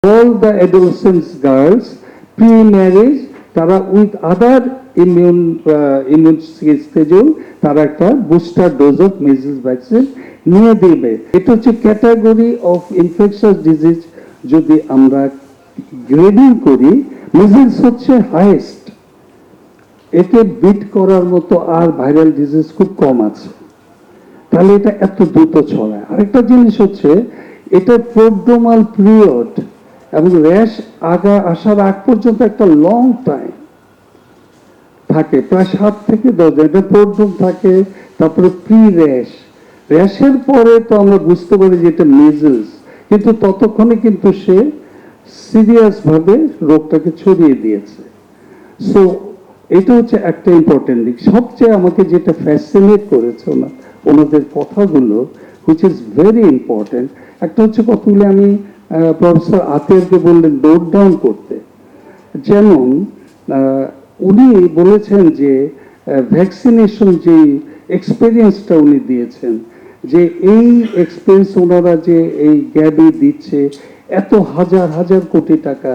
all the adolescent girls pre-marriage তারা with other immune schedule তারা একটা booster dose of measles vaccine নিয়ে দিবে। এটা হচ্ছে ক্যাটাগরি অফ ইনফেকশাস ডিজিজ। যদি আমরা গ্রেডিং করি, মিজেলস হচ্ছে হাইয়েস্ট, একে বিট করার মতো আর ভাইরাল ডিজিজ খুব কম আছে, তাহলে এটা এত দ্রুত ছড়ায়। আরেকটা জিনিস হচ্ছে এটা প্রোড্রোমাল পিরিয়ড এবং র্যাশ আসার আগ পর্যন্ত একটা লং টাইম থাকে, প্রায় 7 থেকে 10 দিন এটা প্রোড্রোম থাকে। তারপরে প্রি র্যাশের পরে তো আমরা বুঝতে পারি যে এটা মেজেলস, কিন্তু ততক্ষণে কিন্তু সে সিরিয়াস ভাবে রোগটাকে ছড়িয়ে দিয়েছে। সো এটা হচ্ছে একটা ইম্পর্টেন্ট দিক। সবচেয়ে আমাকে যেটা ফ্যাসিনেট করেছে ওনাদের কথাগুলো, হুইচ ইজ ভেরি ইম্পর্টেন্ট, একটা হচ্ছে কতগুলো আমি প্রফেসর আতিয়ারকে বললেন নোট ডাউন করতে। যেমন উনি বলেছেন যে ভ্যাকসিনেশন যে এক্সপেরিয়েন্সটা উনি দিয়েছেন, যে এই এক্সপেরিয়েন্স ওনারা যে এই গ্যাবি দিচ্ছে, এত হাজার হাজার কোটি টাকা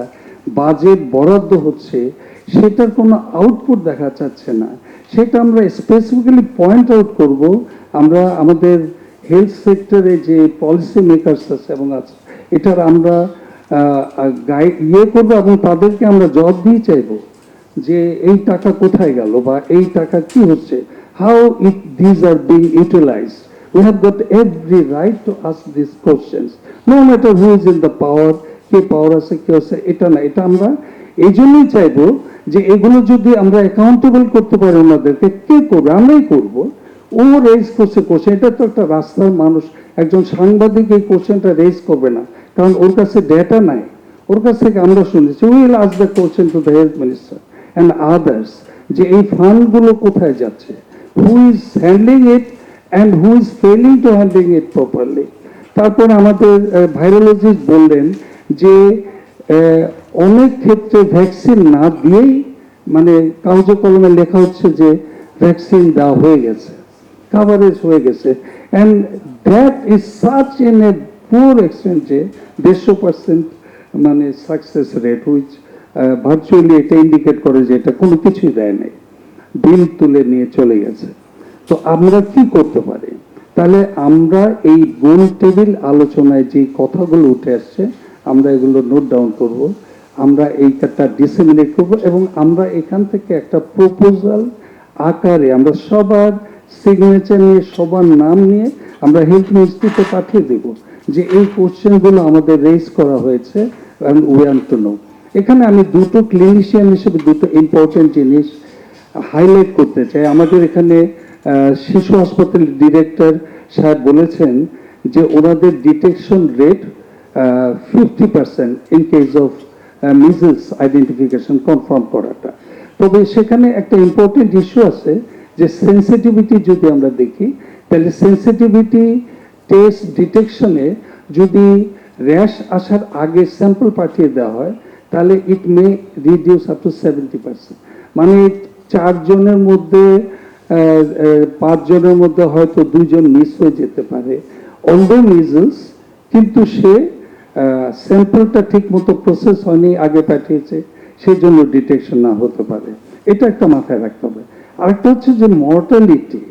বাজেট বরাদ্দ হচ্ছে, সেটার কোনো আউটপুট দেখা যাচ্ছে না। সেটা আমরা স্পেসিফিক্যালি পয়েন্ট আউট করব। আমরা আমাদের হেলথ সেক্টরে যে পলিসি মেকার্স আছে এবং আছে, এটার আমরা করবো এবং তাদেরকে আমরা জবাব দিয়ে চাইবো যে এই টাকা কোথায় গেল বা এই টাকা কি হচ্ছে, how this are being utilised. We have got every right to ask these questions, no matter who is in the power, কে পাওয়ার আছে কে আছে, এটা না। এটা আমরা এই জন্যই চাইবো যে এগুলো যদি আমরা অ্যাকাউন্টেবল করতে পারি ওনাদেরকে, কে করবে? আমরাই করব। ও রেজ করছে কোশ্চেন, এটা তো একটা রাস্তার মানুষ, একজন সাংবাদিক এই কোশ্চেনটা রেজ করবে না, কারণ ওর কাছে ডেটা নাই। ওর কাছ থেকে আমরা শুনেছি we will ask the question to the health minister and others, যে এই ফান্ডগুলো কোথায় যাচ্ছে, who is handling it and who is failing to handling it properly. তারপরে আমাদের ভাইরোলজিস্ট বললেন যে অনেক ক্ষেত্রে ভ্যাকসিন না দিয়েই মানে কাগজে কলমে লেখা হচ্ছে যে ভ্যাকসিন দেওয়া হয়ে গেছে, কাভারেজ হয়ে গেছে, and that is such in a poor extent যে 150% মানে সাকসেস রেট, হুইচ ভার্চুয়ালি এটা ইন্ডিকেট করে যে এটা কোনো কিছুই দেয় নাই, বিল তুলে নিয়ে চলে গেছে। তো আমরা কি করতে পারি? তাহলে আমরা এই গোল টেবিল আলোচনায় যে কথাগুলো উঠে আসছে আমরা এগুলো নোট ডাউন করব, আমরা এইটা ডিসেমিনেট করব এবং আমরা এখান থেকে একটা প্রপোজাল আকারে আমরা সবার সিগনেচার নিয়ে সবার নাম নিয়ে আমরা হেলথ মিনিস্ট্রিতে পাঠিয়ে দেব যে এই কোশ্চেনগুলো আমাদের রেজ করা হয়েছে and we want to know। এখানে আমি দুটো ক্লিনিশিয়ান হিসেবে দুটো ইম্পর্টেন্ট জিনিস হাইলাইট করতে চাই। আমাদের এখানে শিশু হাসপাতালের ডিরেক্টর সাহেব বলেছেন যে ওনাদের detection rate 50% in case of measles identification confirm করাটা। তবে সেখানে একটা ইম্পর্টেন্ট ইস্যু আছে যে সেন্সিটিভিটি যদি আমরা দেখি, তাহলে সেন্সিটিভিটি টেস্ট ডিটেকশনে যদি র্যাশ আসার আগে স্যাম্পল পাঠিয়ে দেওয়া হয় তাহলে ইট মে রিডিউস আপ টু 70%। মানে 4 জনের মধ্যে 5 জনের মধ্যে হয়তো 2 জন মিস হয়ে যেতে পারে অলদো মিজেলস, কিন্তু সে স্যাম্পলটা ঠিক মতো প্রসেস হয়নি, আগে পাঠিয়েছে, সেই জন্য ডিটেকশন না হতে পারে। এটা একটা মাথায় রাখতে হবে। আরেকটা হচ্ছে যে mortality,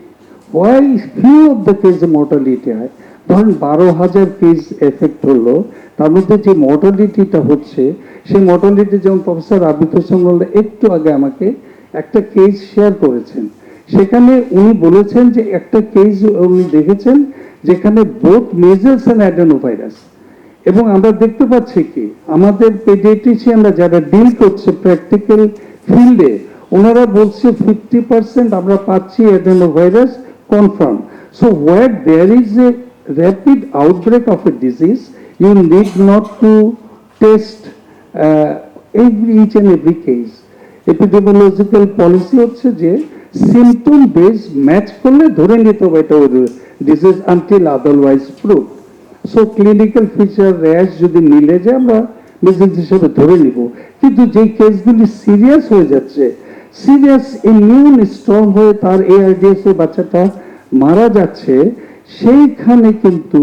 why few of the case mortality হয়। ধরেন 12,000 কেস এফেক্ট হলো, তার মধ্যে যে মর্টালিটিটা হচ্ছে সেই মর্টালিটি যেমন প্রফেসর আবিদ হোসেন একটু আগে আমাকে একটা কেস শেয়ার করেছেন, সেখানে উনি বলেছেন যে একটা কেস উনি দেখেছেন যেখানে বোথ মেজেলস এন্ড অ্যাডেনোভাইরাস, এবং আমরা দেখতে পাচ্ছি কি আমাদের পেডিয়াট্রিশিয়ানরা যারা ডিল করছে প্র্যাকটিক্যাল ফিল্ডে, ওনারা বলছে 50% আমরা পাচ্ছি adenovirus confirm. So where there is a rapid outbreak of a disease, you need not to test each and every case। Epidemiological policy হচ্ছে যে সিম্পটম বেস ম্যাচ করলে ধরে নিতে হবে এটা disease until otherwise prove. So clinical feature rash যদি মিলে যায় আমরা ডিজিজ হিসেবে ধরে নিব, কিন্তু যে কেসগুলি সিরিয়াস হয়ে যাচ্ছে, সিরিয়াস ইমিউন স্ট্রং হয়ে তার ARDS এ বাচ্চাটা মারা যাচ্ছে, সেইখানে কিন্তু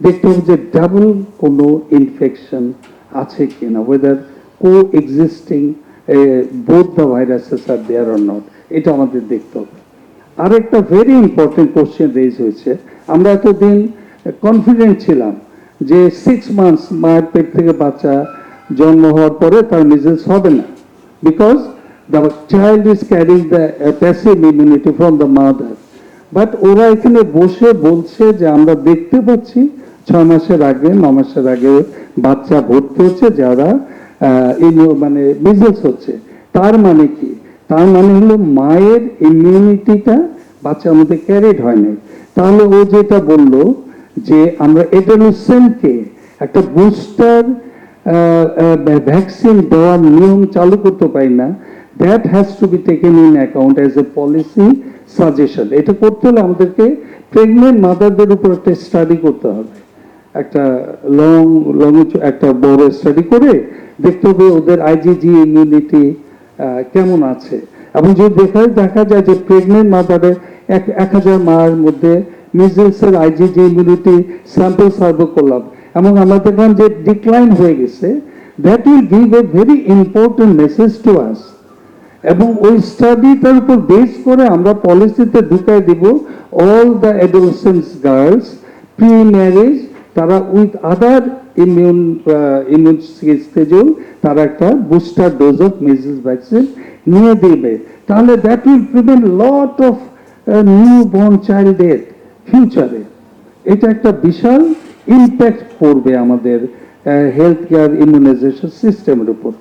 দেখতে হবে যে ডাবল কোনো ইনফেকশন আছে কিনা, whether coexisting both the viruses are there or not, এটা আমাদের দেখতে হবে। আরেকটা ভেরি ইম্পর্টেন্ট কোশ্চেন রেজ হয়েছে, আমরা এতদিন কনফিডেন্ট ছিলাম যে 6 মান্থস মায়ের পেট থেকে বাচ্চা জন্ম হওয়ার পরে তার মিজেলস হবে না, because the child is carrying the passive immunity from the mother. But ওরা এখানে বসে বলছে যে আমরা দেখতে পাচ্ছি 6 মাসের আগে 9 মাসের আগে বাচ্চা ভর্তি হচ্ছে যারা মানে মিজেলস হচ্ছে। তার মানে কি? তার মানে হলো মায়ের ইমিউনিটিটা বাচ্চার মধ্যে ক্যারিড হয় না। তাহলে ও যেটা বললো যে আমরা এডোলেসেন্টকে একটা বুস্টার ভ্যাকসিন দেওয়ার নিয়ম চালু করতে পারি না, that has to be taken in account as a policy suggestion. এটা করতে হলে আমাদেরকে প্রেগনেন্ট মাদারদের উপর একটা স্টাডি করতে হবে, একটা লং একটা বড় স্টাডি করে দেখতে হবে ওদের আইজিজি ইমিউনিটি কেমন আছে। এবং যদি দেখা যায় যে প্রেগনেন্ট মাদারের 1000 মায়ের মধ্যে মিজেলসের আইজিজি ইমিউনিটি স্যাম্পল সার্ভে করলাম এবং আমরা দেখলাম যে ডিক্লাইন হয়ে গেছে, that will give a very important message to us. এবং ওই স্টাডিটার উপর বেস করে আমরা পলিসিতে ঢুকাই দিব all the adolescent girls pre marriage তারা উইথ আদার ইমিউন স্টেজেও তারা একটা booster dose of measles vaccine নিয়ে দিবে। তাহলে that will prevent lot of new born child death ফিউচারে। এটা একটা বিশাল ইম্প্যাক্ট পড়বে আমাদের হেলথ কেয়ার ইমিউনাইজেশন সিস্টেমের উপর।